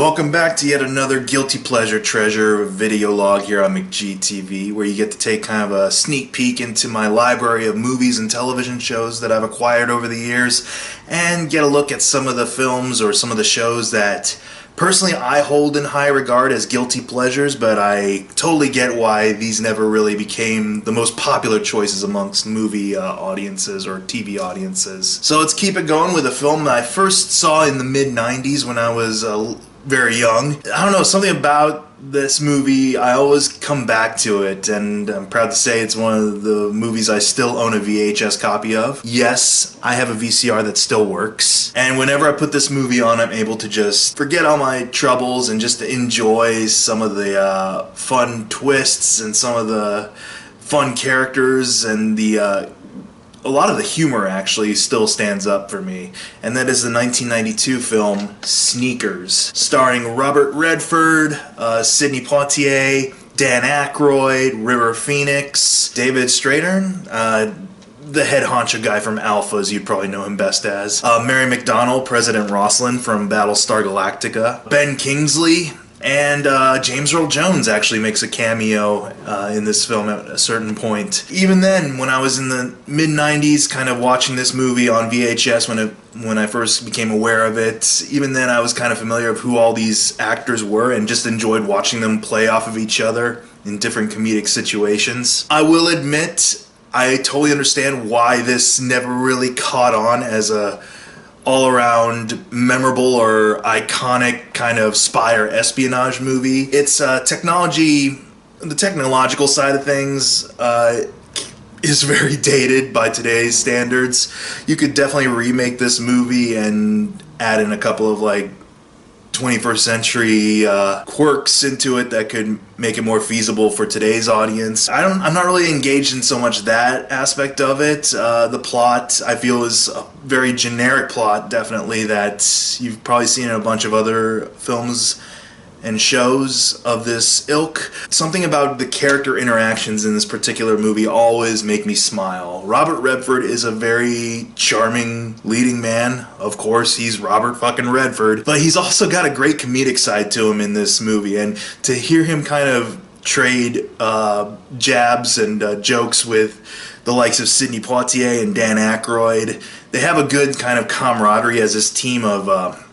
Welcome back to yet another Guilty Pleasure Treasure video log here on McGTV, where you get to take kind of a sneak peek into my library of movies and television shows that I've acquired over the years, and get a look at some of the films or some of the shows that personally I hold in high regard as guilty pleasures, but I totally get why these never really became the most popular choices amongst movie audiences or TV audiences. So let's keep it going with a film that I first saw in the mid-90s when I was very young. I don't know, something about this movie, I always come back to it, and I'm proud to say it's one of the movies I still own a VHS copy of. Yes, I have a VCR that still works, and whenever I put this movie on, I'm able to just forget all my troubles and just to enjoy some of the fun twists and some of the fun characters, and a lot of the humor actually still stands up for me, and that is the 1992 film Sneakers, starring Robert Redford, Sidney Poitier, Dan Aykroyd, River Phoenix, David Strathairn, the head honcho guy from Alpha, as you'd probably know him best as, Mary McDonnell, President Rosslyn from Battlestar Galactica, Ben Kingsley, and James Earl Jones actually makes a cameo in this film at a certain point. Even then, when I was in the mid-90s kind of watching this movie on VHS when I first became aware of it, even then I was kind of familiar of who all these actors were and just enjoyed watching them play off of each other in different comedic situations. I will admit, I totally understand why this never really caught on as a all-around memorable or iconic kind of spy or espionage movie. It's the technological side of things is very dated by today's standards. You could definitely remake this movie and add in a couple of like 21st century quirks into it that could make it more feasible for today's audience. I'm not really engaged in so much that aspect of it. The plot, I feel, is a very generic plot, definitely, that you've probably seen in a bunch of other films and shows of this ilk. Something about the character interactions in this particular movie always make me smile. Robert Redford is a very charming leading man. Of course, he's Robert fucking Redford, but he's also got a great comedic side to him in this movie, and to hear him kind of trade jabs and jokes with the likes of Sidney Poitier and Dan Aykroyd, they have a good kind of camaraderie as this team of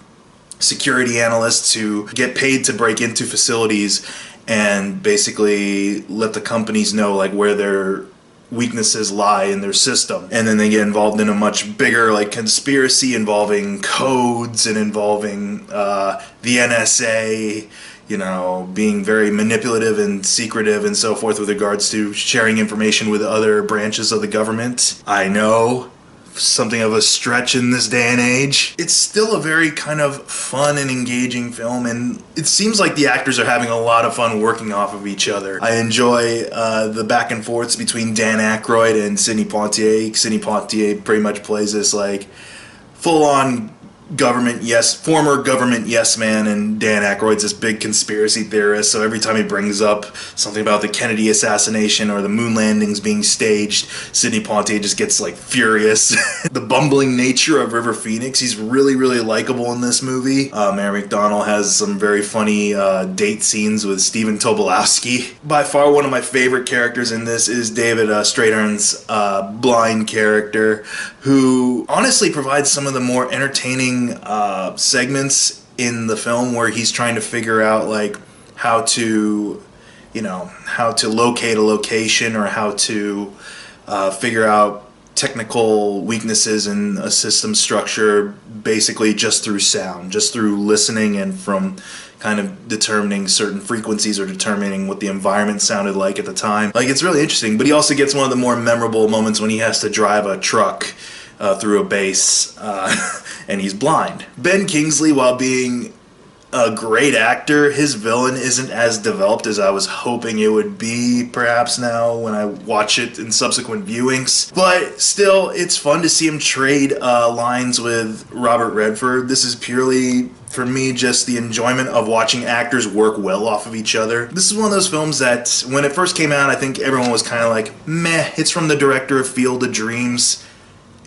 security analysts who get paid to break into facilities and basically let the companies know like where their weaknesses lie in their system, and then they get involved in a much bigger like conspiracy involving codes and involving the NSA, you know, being very manipulative and secretive and so forth with regards to sharing information with other branches of the government. I know, something of a stretch in this day and age. It's still a very kind of fun and engaging film, and it seems like the actors are having a lot of fun working off of each other. I enjoy the back and forths between Dan Aykroyd and Sidney Poitier. Sidney Poitier pretty much plays this like full-on former government yes man, and Dan Aykroyd's this big conspiracy theorist, so every time he brings up something about the Kennedy assassination or the moon landings being staged, Sidney Poitier just gets like furious. The bumbling nature of River Phoenix, he's really likable in this movie. Mary McDonnell has some very funny date scenes with Stephen Tobolowsky. By far one of my favorite characters in this is David Strathairn's blind character, who honestly provides some of the more entertaining segments in the film, where he's trying to figure out like how to locate a location, or how to figure out technical weaknesses in a system structure, basically just through sound, just through listening and from kind of determining certain frequencies or determining what the environment sounded like at the time. Like, it's really interesting, but he also gets one of the more memorable moments when he has to drive a truck through a base and he's blind. Ben Kingsley, while being a great actor, his villain isn't as developed as I was hoping it would be, perhaps now when I watch it in subsequent viewings. But still, it's fun to see him trade lines with Robert Redford. This is purely, for me, just the enjoyment of watching actors work well off of each other. This is one of those films that, when it first came out, I think everyone was kind of like, meh, it's from the director of Field of Dreams.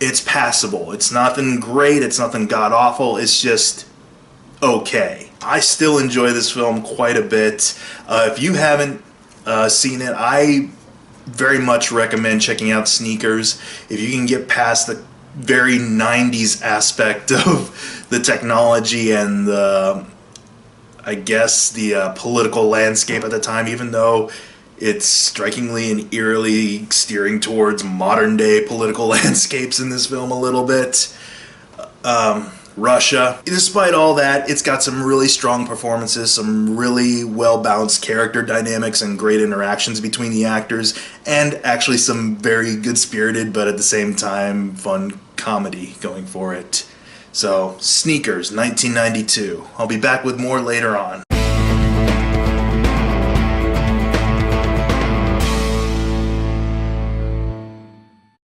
It's passable. It's nothing great, it's nothing god-awful, it's just okay. I still enjoy this film quite a bit. If you haven't seen it, I very much recommend checking out Sneakers. If you can get past the very 90s aspect of the technology and the, I guess, the political landscape at the time, even though it's strikingly and eerily steering towards modern day political landscapes in this film a little bit. Russia. Despite all that, it's got some really strong performances, some really well-balanced character dynamics and great interactions between the actors, and actually some very good-spirited but at the same time fun comedy going for it. So, Sneakers, 1992. I'll be back with more later on.